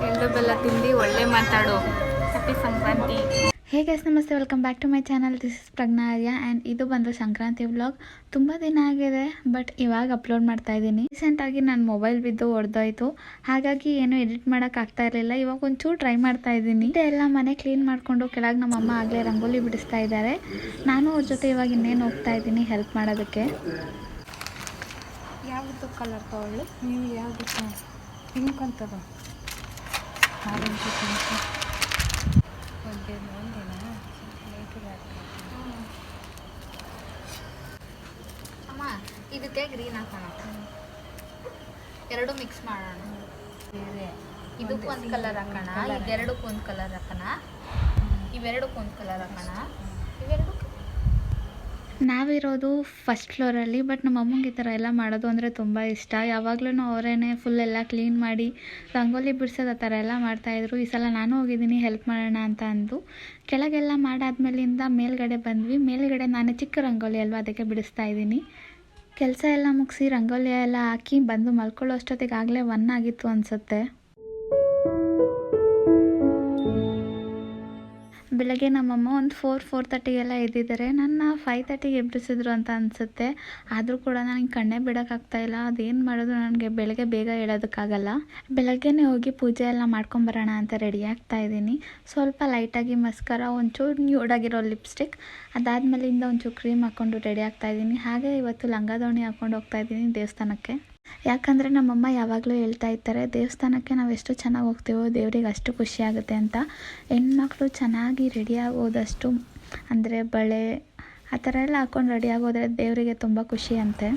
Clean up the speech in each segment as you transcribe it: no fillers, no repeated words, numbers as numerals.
ಎಳ್ಳು ಬೆಲ್ಲ ತಿಂದು ಒಳ್ಳೆ ಮಾತಾಡು. ಹ್ಯಾಪಿ ಸಂಕ್ರಾಂತಿ. ಹೇ ಗೈಸ್, ನಮಸ್ತೆ, welcome back to my channel. This is Pragnya Arya and ಇದು ಬಂದು ಸಂಕ್ರಾಂತಿ ವ್ಲಾಗ್. ತುಂಬ ದಿನ ಆಗಿದೆ, ಬಟ್ ಇವಾಗ ಅಪ್ಲೋಡ್ ಮಾಡ್ತಾ ಇದ್ದೀನಿ. ರೀಸೆಂಟಾಗಿ ನನ್ನ ಮೊಬೈಲ್ ಬಿದ್ದು ಒಡೆದೋಯ್ತು, ಹಾಗಾಗಿ ಏನು ಎಡಿಟ್ ಮಾಡೋಕ್ಕಾಗ್ತಾ ಇರಲಿಲ್ಲ. ಇವಾಗ ಒಂಚೂರು ಟ್ರೈ ಮಾಡ್ತಾ ಇದ್ದೀನಿ. ಎಲ್ಲ ಮನೆ ಕ್ಲೀನ್ ಮಾಡಿಕೊಂಡು ಕೆಳಗೆ ನಮ್ಮಮ್ಮ ಆಗಲೇ ರಂಗೋಲಿ ಬಿಡಿಸ್ತಾ ಇದ್ದಾರೆ. ನಾನು ಅವ್ರ ಜೊತೆ ಇವಾಗ ಇನ್ನೇನು ಹೋಗ್ತಾ ಇದ್ದೀನಿ ಹೆಲ್ಪ್ ಮಾಡೋದಕ್ಕೆ. ಯಾವುದು ಕಲರ್ ತಗೊಳ್ಳಿ ನೀವು? ಯಾವುದು ಪಿಂಕ್ ಅಂತದ? ಆರೆಂಜ್ ಪಿಂಕ್ ಅಮ್ಮ, ಇದಕ್ಕೆ ಗ್ರೀನ್ ಹಾಕೋಣ, ಎರಡು ಮಿಕ್ಸ್ ಮಾಡೋಣ. ಇದಕ್ಕೆ ಒಂದು ಕಲರ್ ಹಾಕೋಣ, ಇದೆರಡಕ್ಕೆ ಒಂದು ಕಲರ್ ಹಾಕೋಣ, ಇವೆರಡಕ್ಕೆ ಒಂದು ಕಲರ್ ಹಾಕೋಣ. ಇವೆರಡು ನಾವಿರೋದು ಫಸ್ಟ್ ಫ್ಲೋರಲ್ಲಿ, ಬಟ್ ನಮ್ಮ ಅಮ್ಮಂಗೆ ಈ ಥರ ಎಲ್ಲ ಮಾಡೋದು ಅಂದರೆ ತುಂಬ ಇಷ್ಟ. ಯಾವಾಗಲೂ ಅವರೇ ಫುಲ್ ಎಲ್ಲ ಕ್ಲೀನ್ ಮಾಡಿ ರಂಗೋಲಿ ಬಿಡಿಸೋದು ಆ ಥರ ಎಲ್ಲ ಮಾಡ್ತಾಯಿದ್ರು. ಈ ಸಲ ನಾನು ಹೋಗಿದ್ದೀನಿ ಹೆಲ್ಪ್ ಮಾಡೋಣ ಅಂತ ಅಂದು. ಕೆಳಗೆಲ್ಲ ಮಾಡಾದ್ಮೇಲಿಂದ ಮೇಲ್ಗಡೆ ಬಂದ್ವಿ. ಮೇಲ್ಗಡೆ ನಾನು ಚಿಕ್ಕ ರಂಗೋಲಿ ಅಲ್ವಾ, ಅದಕ್ಕೆ ಬಿಡಿಸ್ತಾ ಇದ್ದೀನಿ. ಕೆಲಸ ಎಲ್ಲ ಮುಗಿಸಿ ರಂಗೋಲಿ ಎಲ್ಲ ಹಾಕಿ ಬಂದು ಮಲ್ಕೊಳ್ಳೋ ಅಷ್ಟೊತ್ತಿಗೆ ಆಗಲೇ 1 ಆಗಿತ್ತು ಅನಿಸುತ್ತೆ. ಬೆಳಗ್ಗೆ ನಮ್ಮಮ್ಮ ಒಂದು 4:30 ಎದ್ದಿದ್ದಾರೆ. ನನ್ನ 5:30ಗೆ ಎಬ್ಬಿಸಿದ್ರು ಅಂತ ಅನಿಸುತ್ತೆ. ಆದರೂ ಕೂಡ ನನಗೆ ಕಣ್ಣೇ ಬಿಡೋಕ್ಕಾಗ್ತಾಯಿಲ್ಲ. ಅದೇನು ಮಾಡೋದು, ನನಗೆ ಬೆಳಗ್ಗೆ ಬೇಗ ಹೇಳೋದಕ್ಕಾಗಲ್ಲ. ಬೆಳಗ್ಗೆನೇ ಹೋಗಿ ಪೂಜೆ ಎಲ್ಲ ಮಾಡ್ಕೊಂಬರೋಣ ಅಂತ ರೆಡಿ ಆಗ್ತಾ ಇದ್ದೀನಿ. ಸ್ವಲ್ಪ ಲೈಟಾಗಿ ಮಸ್ಕರ, ಒಂಚೂರು ನ್ಯೂಡಾಗಿರೋ ಲಿಪ್ಸ್ಟಿಕ್, ಅದಾದಮೇಲಿಂದ ಒಂಚೂರು ಕ್ರೀಮ್ ಹಾಕ್ಕೊಂಡು ರೆಡಿ ಆಗ್ತಾ ಇದ್ದೀನಿ. ಹಾಗೆ ಇವತ್ತು ಲಂಗ ದಾವಣಿ ಹಾಕ್ಕೊಂಡು ಹೋಗ್ತಾ ಇದ್ದೀನಿ ದೇವಸ್ಥಾನಕ್ಕೆ. ಯಾಕಂದರೆ ನಮ್ಮಮ್ಮ ಯಾವಾಗಲೂ ಹೇಳ್ತಾ ಇರ್ತಾರೆ, ದೇವಸ್ಥಾನಕ್ಕೆ ನಾವು ಎಷ್ಟು ಚೆನ್ನಾಗಿ ಹೋಗ್ತೀವೋ ದೇವರಿಗೆ ಅಷ್ಟು ಖುಷಿ ಆಗುತ್ತೆ ಅಂತ. ಹೆಣ್ಮಕ್ಳು ಚೆನ್ನಾಗಿ ರೆಡಿ ಆಗೋದಷ್ಟು, ಅಂದರೆ ಬಳೆ ಆ ಥರ ಎಲ್ಲ ಹಾಕ್ಕೊಂಡು ರೆಡಿ ಆಗೋದ್ರೆ ದೇವರಿಗೆ ತುಂಬ ಖುಷಿ ಅಂತೆ.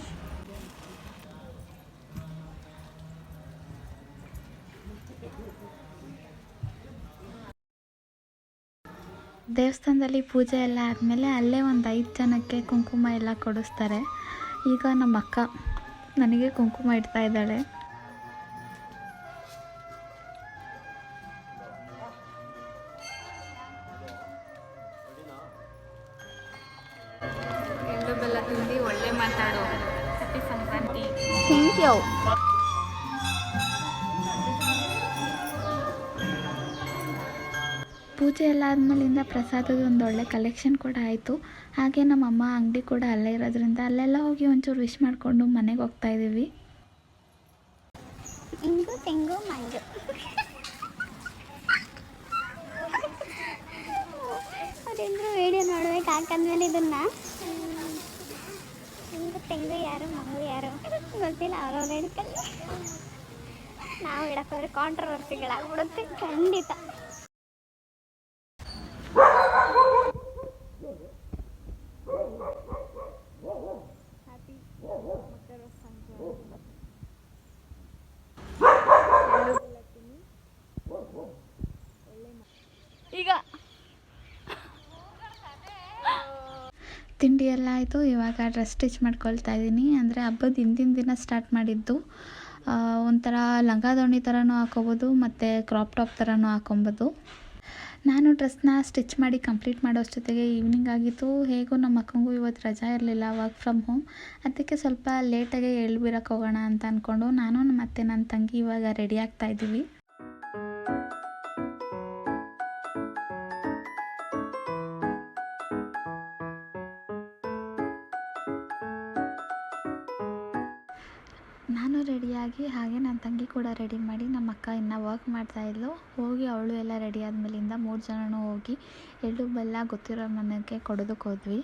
ದೇವಸ್ಥಾನದಲ್ಲಿ ಪೂಜೆ ಎಲ್ಲ ಆದಮೇಲೆ ಅಲ್ಲೇ ಒಂದು 5 ಜನಕ್ಕೆ ಕುಂಕುಮ ಎಲ್ಲ ಕೊಡಿಸ್ತಾರೆ. ಈಗ ನಮ್ಮ ಅಕ್ಕ ನನಗೆ ಕುಂಕುಮ ಇಡ್ತಾ ಇದ್ದಾಳೆ. ಎಳ್ಳು ಬೆಲ್ಲ ತಿಂದು ಒಳ್ಳೆ ಮಾತಾಡು. ಹ್ಯಾಪಿ ಸಂಕ್ರಾಂತಿ. Thank you. ಪೂಜೆ ಎಲ್ಲ ಆದಮೇಲಿಂದ ಪ್ರಸಾದದ ಒಂದು ಒಳ್ಳೆ ಕಲೆಕ್ಷನ್ ಕೂಡ ಆಯಿತು. ಹಾಗೆ ನಮ್ಮಮ್ಮ ಅಂಗಡಿ ಕೂಡ ಅಲ್ಲೇ ಇರೋದ್ರಿಂದ ಅಲ್ಲೆಲ್ಲ ಹೋಗಿ ಒಂಚೂರು ವಿಶ್ ಮಾಡಿಕೊಂಡು ಮನೆಗೆ ಹೋಗ್ತಾ ಇದ್ದೀವಿ. ಇಂಗು ತೆಂಗು ಮಂಜು ಅದೇಂದ್ರು ವಿಡಿಯೋ ನೋಡ್ಬೇಕು. ಹಾಕಂದ್ಮೇಲೆ ಇದನ್ನು ಇಂಗು ತೆಂಗು ಯಾರು ಮಂಗು ಯಾರು ಗೊತ್ತಿಲ್ಲ, ಅವ್ರವ್ರು ಹಿಡ್ಕಲ್ಲಿ. ನಾವು ಹಿಡಕೋದ್ರೆ ಕಾಂಟ್ರವರ್ಸಿಗಳಾಗ್ಬಿಡುತ್ತೆ ಖಂಡಿತ. ಈಗ ತಿಂಡಿ ಎಲ್ಲ ಆಯಿತು. ಇವಾಗ ಡ್ರೆಸ್ ಸ್ಟಿಚ್ ಮಾಡ್ಕೊಳ್ತಾ ಇದ್ದೀನಿ. ಅಂದರೆ ಹಬ್ಬದ ಹಿಂದಿನ ದಿನ ಸ್ಟಾರ್ಟ್ ಮಾಡಿದ್ದು. ಒಂಥರ ಲಂಗ ದಾವಣಿ ಥರನೂ ಹಾಕೋಬೋದು ಮತ್ತು ಕ್ರಾಪ್ ಟಾಪ್ ಥರನೂ ಹಾಕೊಬೋದು. ನಾನು ಡ್ರೆಸ್ನ ಸ್ಟಿಚ್ ಮಾಡಿ ಕಂಪ್ಲೀಟ್ ಮಾಡೋ ಅಷ್ಟೊತ್ತಿಗೆ ಈವ್ನಿಂಗ್ ಆಗಿತ್ತು. ಹೇಗೂ ನಮ್ಮ ಅಕ್ಕಂಗೂ ಇವತ್ತು ರಜಾ ಇರಲಿಲ್ಲ, ವರ್ಕ್ ಫ್ರಮ್ ಹೋಮ್. ಅದಕ್ಕೆ ಸ್ವಲ್ಪ ಲೇಟಾಗೆ ಎಳ್ಬಿರಕ್ಕೆ ಹೋಗೋಣ ಅಂತ ಅಂದ್ಕೊಂಡು ನಾನು ಮತ್ತು ನನ್ನ ತಂಗಿ ಇವಾಗ ರೆಡಿ ಆಗ್ತಾ ಇದ್ದೀವಿ. ನಾನು ರೆಡಿಯಾಗಿ ಹಾಗೆ ನನ್ನ ತಂಗಿ ಕೂಡ ರೆಡಿ ಮಾಡಿ, ನಮ್ಮ ಅಕ್ಕ ಇನ್ನೂ ವರ್ಕ್ ಮಾಡ್ತಾಯಿದ್ಲು. ಹೋಗಿ ಅವಳು ಎಲ್ಲ ರೆಡಿ ಆದಮೇಲಿಂದ 3 ಜನನೂ ಹೋಗಿ ಎಳ್ಳು ಬೆಲ್ಲ ಗೊತ್ತಿರೋ ಮನೆಗೆ ಕೊಡೋದಕ್ಕೆ ಹೋದ್ವಿ.